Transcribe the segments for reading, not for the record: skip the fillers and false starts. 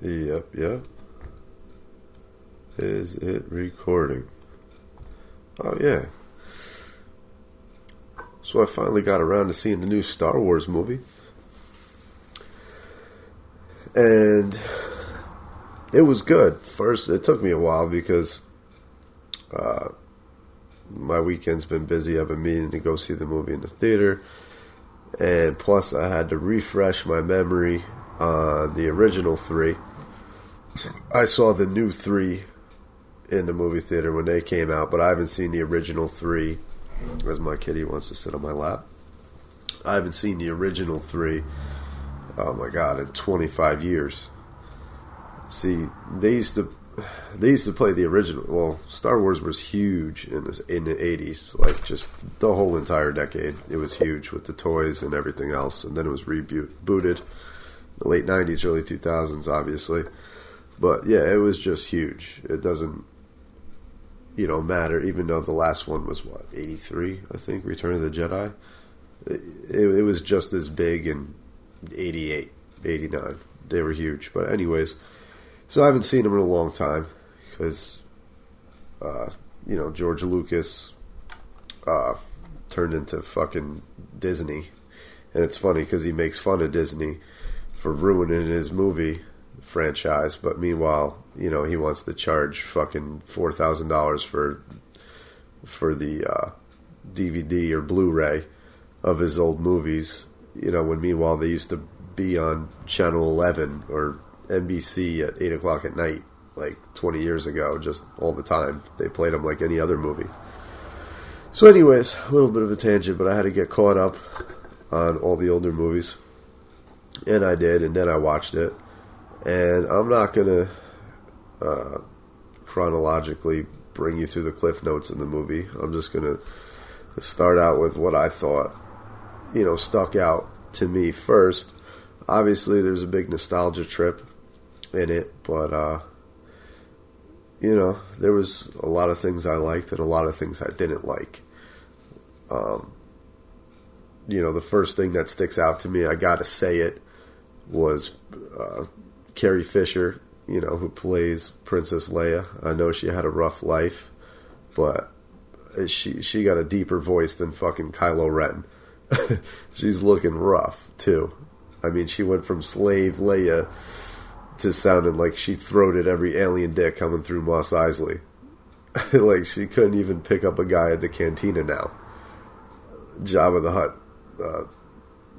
Yep, yep. Is it recording? Oh, yeah. So I finally got around to seeing the new Star Wars movie. And it was good. First, it took me a while because my weekend's been busy. I've been meaning to go see the movie in the theater. And plus, I had to refresh my memory on the original three. I saw the new three in the movie theater when they came out, but I haven't seen the original three, as my kitty wants to sit on my lap. I haven't seen the original three, oh my god, in 25 years. See, they used to play the original. Well, Star Wars was huge in the 80s, like just the whole entire decade. It was huge with the toys and everything else, and then it was rebooted. The late 90s, early 2000s, obviously. But yeah, it was just huge. It doesn't, matter, even though the last one was, 83, I think, Return of the Jedi? It was just as big in 88, 89. They were huge. But anyways, so I haven't seen them in a long time because, George Lucas turned into fucking Disney. And it's funny because he makes fun of Disney for ruining his movie franchise, but meanwhile, he wants to charge fucking $4,000 for the DVD or Blu-ray of his old movies, when meanwhile they used to be on Channel 11 or NBC at 8 o'clock at night, like 20 years ago, just all the time. They played them like any other movie. So anyways, a little bit of a tangent, but I had to get caught up on all the older movies. And I did, and then I watched it. And I'm not going to chronologically bring you through the cliff notes in the movie. I'm just going to start out with what I thought, stuck out to me first. Obviously, there's a big nostalgia trip in it, but, there was a lot of things I liked and a lot of things I didn't like. The first thing that sticks out to me, I got to say it, was Carrie Fisher, who plays Princess Leia. I know she had a rough life, but she got a deeper voice than fucking Kylo Ren. She's looking rough, too. I mean, she went from slave Leia to sounding like she throated every alien dick coming through Mos Eisley. Like, she couldn't even pick up a guy at the cantina now. Jabba the Hutt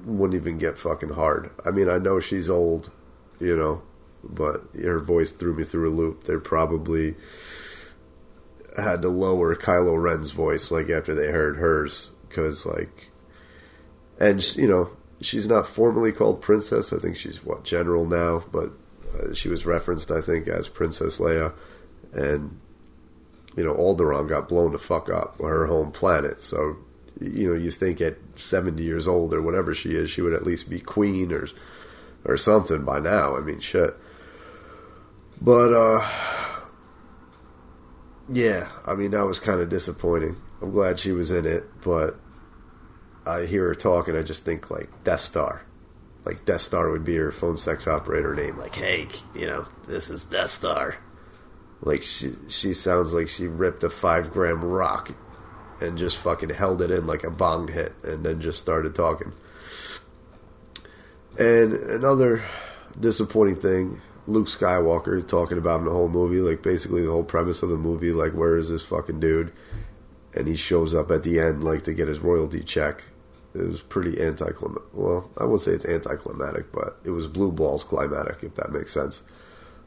wouldn't even get fucking hard. I mean, I know she's old, but her voice threw me through a loop. They probably had to lower Kylo Ren's voice, like, after they heard hers, because, like, and, she's not formally called Princess. I think she's, General now, but she was referenced, I think, as Princess Leia, and, Alderaan got blown the fuck up, her home planet, so, you think at 70 years old, or whatever she is, she would at least be queen, or something by now. I mean, shit. But, yeah, I mean, that was kind of disappointing. I'm glad she was in it, but I hear her talk and I just think, like, Death Star. Like, Death Star would be her phone sex operator name. Like, hey, this is Death Star. Like, she sounds like she ripped a 5-gram rock and just fucking held it in like a bong hit and then just started talking. And another disappointing thing, Luke Skywalker talking about him the whole movie, like basically the whole premise of the movie, like, where is this fucking dude? And he shows up at the end, like, to get his royalty check. It was pretty anticlimactic. Well, I won't say it's anticlimactic, but it was blue balls climatic, if that makes sense.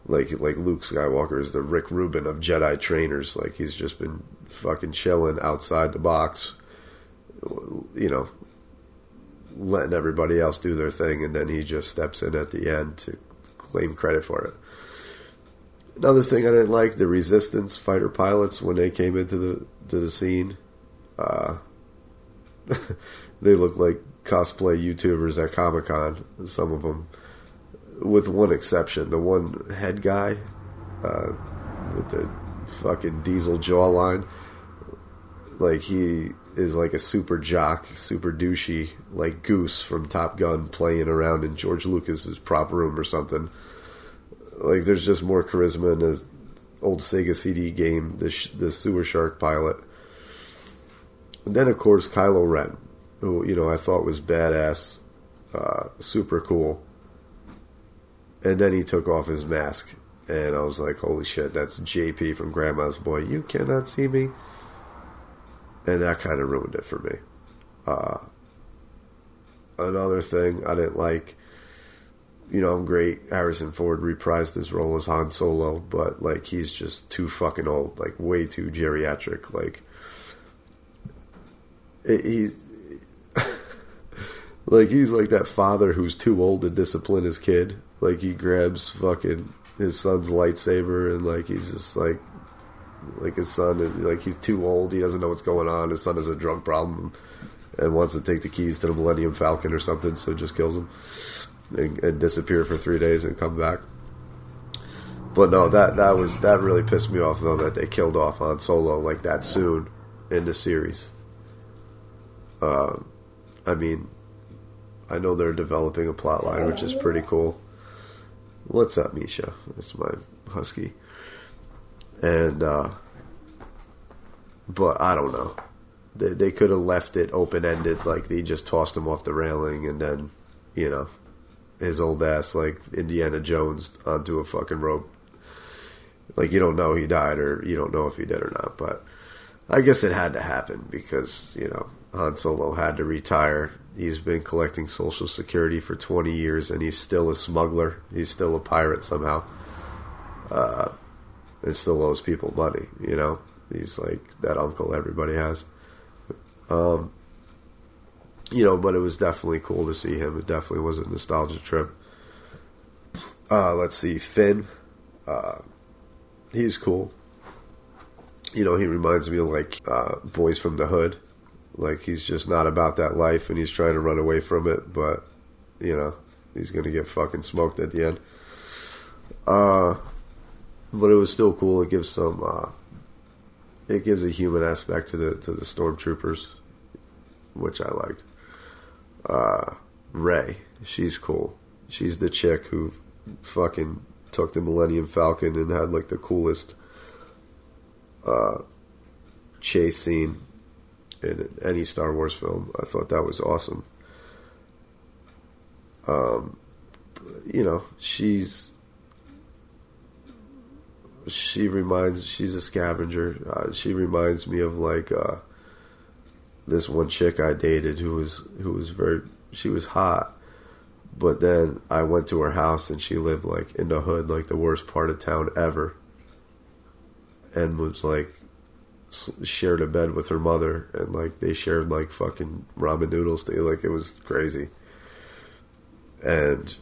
Like Luke Skywalker is the Rick Rubin of Jedi trainers. Like, he's just been fucking chilling outside the box, letting everybody else do their thing, and then he just steps in at the end to claim credit for it. Another thing I didn't like, the Resistance fighter pilots, when they came into the scene, they look like cosplay YouTubers at Comic-Con, some of them, with one exception. The one head guy with the fucking diesel jawline, like, he is like a super jock, super douchey, like Goose from Top Gun, playing around in George Lucas's prop room or something. Like, there's just more charisma in the old Sega CD game, the Sewer Shark pilot. And then, of course, Kylo Ren, who, you know, I thought was badass, super cool. And then he took off his mask, and I was like, holy shit, that's JP from Grandma's Boy. You cannot see me. And that kind of ruined it for me. Another thing I didn't like, you know, I'm great. Harrison Ford reprised his role as Han Solo, but, like, he's just too fucking old, like, way too geriatric. Like, he's like that father who's too old to discipline his kid. Like, he grabs fucking his son's lightsaber, and, like, he's just like his son, and, like, he's too old. He doesn't know what's going on. His son has a drug problem and wants to take the keys to the Millennium Falcon or something, so just kills him. And disappear for 3 days and come back. But no, that really pissed me off, though, that they killed off Han Solo like that soon in the series. I mean, I know they're developing a plot line, which is pretty cool. What's up, Misha? That's my husky. And but I don't know. They could have left it open-ended, like they just tossed him off the railing, and then, you know, his old ass, like Indiana Jones, onto a fucking rope. Like, you don't know he died, or you don't know if he did or not, but I guess it had to happen because, you know, Han Solo had to retire. He's been collecting Social Security for 20 years, and he's still a smuggler. He's still a pirate somehow. And still owes people money, you know? He's like that uncle everybody has. You know, but it was definitely cool to see him. It definitely was a nostalgia trip. Let's see, Finn. He's cool. You know, he reminds me of, like, Boys from the Hood. Like, he's just not about that life, and he's trying to run away from it, but, you know, he's going to get fucking smoked at the end. But it was still cool. It gives some, it gives a human aspect to the stormtroopers, which I liked. Rey, she's cool. She's the chick who fucking took the Millennium Falcon and had, like, the coolest chase scene in any Star Wars film. I thought that was awesome. You know, she's a scavenger. She reminds me of, like, this one chick I dated who was hot, but then I went to her house and she lived, like, in the hood, like the worst part of town ever, and was, like, shared a bed with her mother, and, like, they shared, like, fucking ramen noodles. Like, it was crazy. And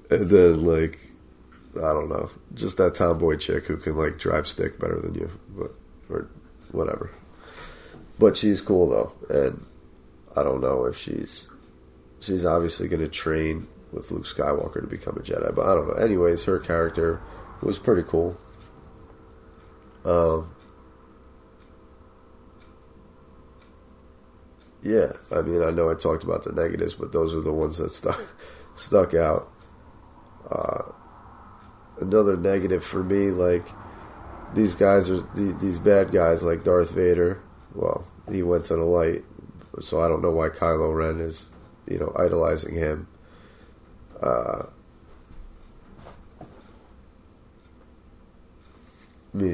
and then, like, I don't know, just that tomboy chick who can, like, drive stick better than you, or whatever. But she's cool, though, and I don't know if she's obviously going to train with Luke Skywalker to become a Jedi, but I don't know. Anyways, her character was pretty cool. Yeah, I mean, I know I talked about the negatives, but those are the ones that stuck out. Another negative for me, like, these guys are these bad guys, like Darth Vader. Well, he went to the light, so I don't know why Kylo Ren is, you know, idolizing him.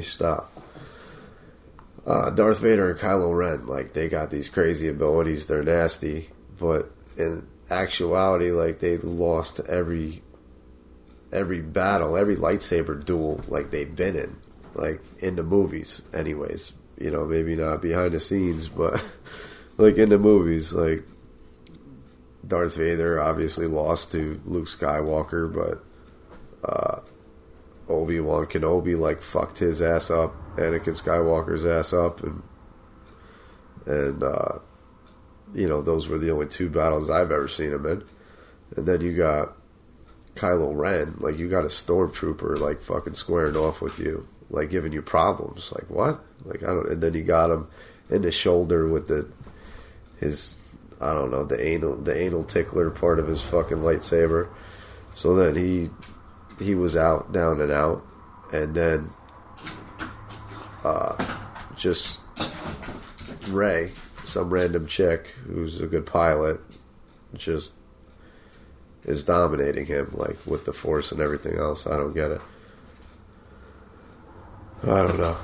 Stop. Darth Vader and Kylo Ren, like, they got these crazy abilities. They're nasty, but in actuality, like, they lost every battle, every lightsaber duel, like, they've been in, like, in the movies, anyways. You know, maybe not behind the scenes, but like, in the movies, like, Darth Vader obviously lost to Luke Skywalker, but Obi-Wan Kenobi, like, fucked his ass up, Anakin Skywalker's ass up, and you know, those were the only two battles I've ever seen him in. And then you got Kylo Ren, like, you got a stormtrooper, like, fucking squaring off with you, like, giving you problems. Like, what? Like, I don't. And then you got him in the shoulder with his I don't know, the anal tickler part of his fucking lightsaber. So then he was out, down and out, and then just Ray, some random chick who's a good pilot, just is dominating him, like, with the Force and everything else. I don't get it. I don't know.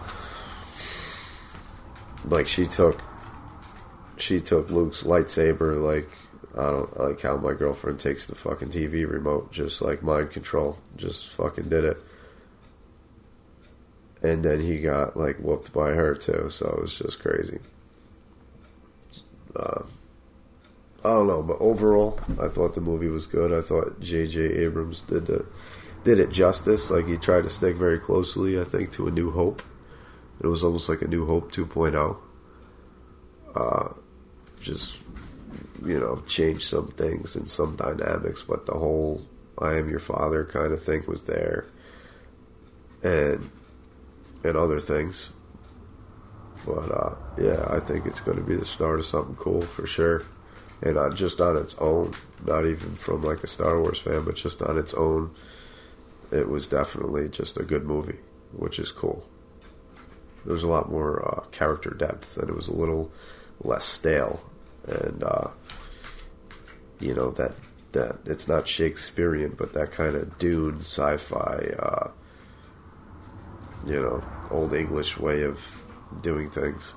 Like, she took Luke's lightsaber, like, I don't like how my girlfriend takes the fucking TV remote, just like mind control, just fucking did it. And then he got, like, whooped by her too, so it was just crazy. I don't know, but overall, I thought the movie was good. I thought J.J. Abrams did it justice. Like, he tried to stick very closely, I think, to A New Hope. It was almost like A New Hope 2.0. Just, change some things and some dynamics, but the whole I am your father kind of thing was there. And other things. But, yeah, I think it's going to be the start of something cool for sure. And just on its own, not even from like a Star Wars fan, but just on its own, it was definitely just a good movie, which is cool. There was a lot more character depth, and it was a little less stale. And, that it's not Shakespearean, but that kind of Dune sci-fi, Old English way of doing things.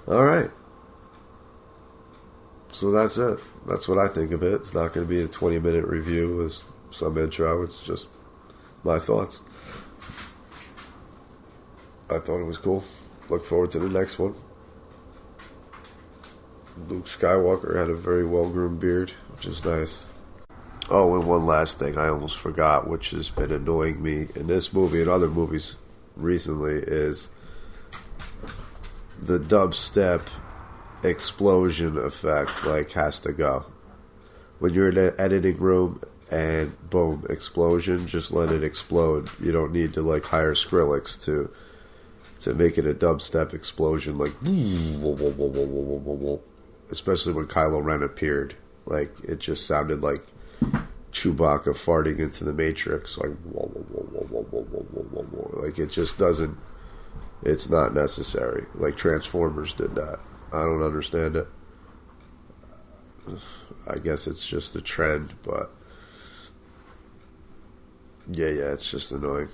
All right. So that's it. That's what I think of it. It's not going to be a 20-minute review with some intro. It's just my thoughts. I thought it was cool. Look forward to the next one. Luke Skywalker had a very well-groomed beard, which is nice. Oh, and one last thing I almost forgot, which has been annoying me in this movie and other movies recently, is the dubstep explosion effect, like, has to go. When you're in an editing room and boom, explosion, just let it explode. You don't need to, like, hire Skrillex to make it a dubstep explosion, like, especially when Kylo Ren appeared. Like, it just sounded like Chewbacca farting into the Matrix, like, like, it just doesn't, it's not necessary. Like, Transformers did that. I don't understand it. I guess it's just a trend, but yeah, it's just annoying.